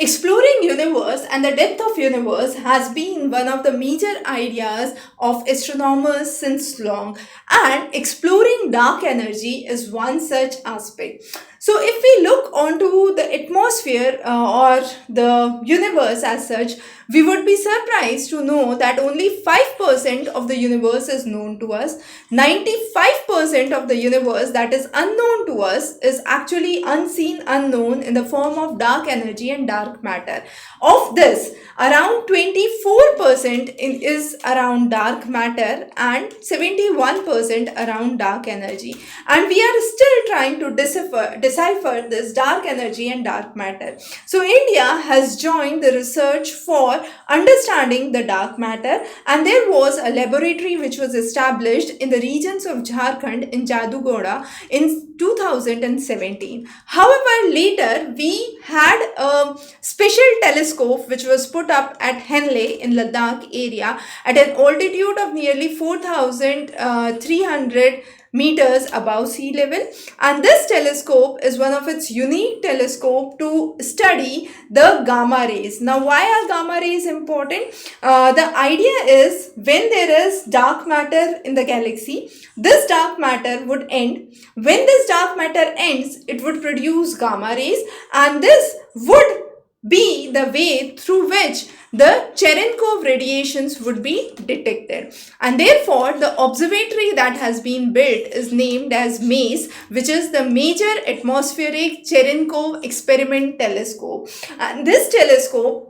Exploring universe and the depth of universe has been one of the major ideas of astronomers since long, and exploring dark energy is one such aspect. So if we look onto the atmosphere or the universe as such, we would be surprised to know that only 5% of the universe is known to us. 95% of the universe that is unknown to us is actually unseen, unknown in the form of dark energy and dark matter. Of this, around 24% is around dark matter and 71% around dark energy. And we are still trying to decipher this dark energy and dark matter. So India has joined the research for understanding the dark matter, and there was a laboratory which was established in the regions of Jharkhand in Jadugoda in 2017. However, later we had a special telescope which was put up at Henley in Ladakh area at an altitude of nearly 4,300 meters above sea level, and this telescope is one of its unique telescope to study the gamma rays. Now, why are gamma rays important? The idea is when there is dark matter in the galaxy, this dark matter would end. When this dark matter ends, it would produce gamma rays, and this would be the way through which the Cherenkov radiations would be detected. And therefore, the observatory that has been built is named as MACE, which is the Major Atmospheric Cherenkov Experiment Telescope. And this telescope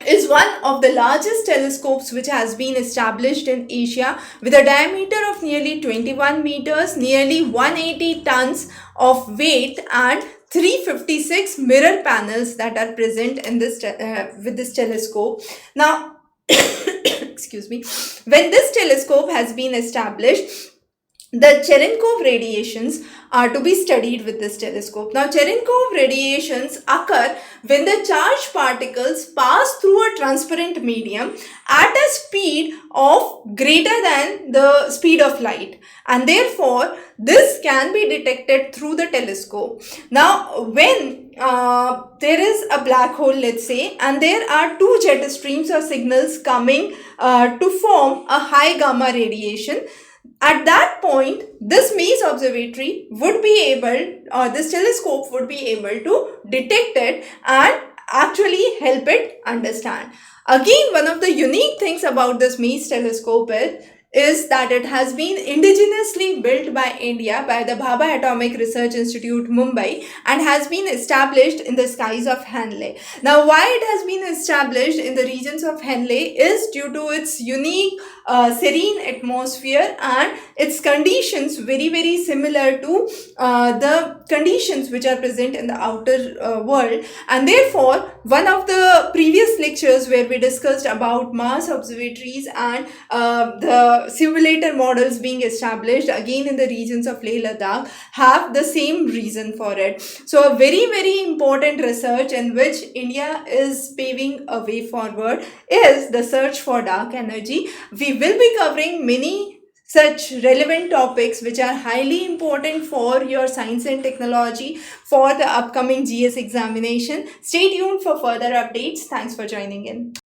is one of the largest telescopes which has been established in Asia, with a diameter of nearly 21 meters, nearly 180 tons of weight, and 356 mirror panels that are present in this with this telescope. Now, excuse me, when this telescope has been established, the Cherenkov radiations are to be studied with this telescope. Now, Cherenkov radiations occur when the charged particles pass through a transparent medium at a speed of greater than the speed of light, and therefore this can be detected through the telescope. Now, when there is a black hole, let's say, and there are two jet streams or signals coming to form a high gamma radiation, at that point, this MACE observatory would be able, or this telescope would be able to detect it and actually help it understand. Again, one of the unique things about this MACE telescope is that it has been indigenously built by India, by the Bhabha Atomic Research Institute, Mumbai, and has been established in the skies of Henley. Now, why it has been established in the regions of Henley is due to its unique serene atmosphere and its conditions very similar to the conditions which are present in the outer world. And therefore, one of the previous lectures where we discussed about Mars observatories and the simulator models being established again in the regions of Leh Ladakh have the same reason for it. So a very important research in which India is paving a way forward is the search for dark energy. We will be covering many such relevant topics which are highly important for your science and technology for the upcoming GS examination. Stay tuned for further updates. Thanks for joining in.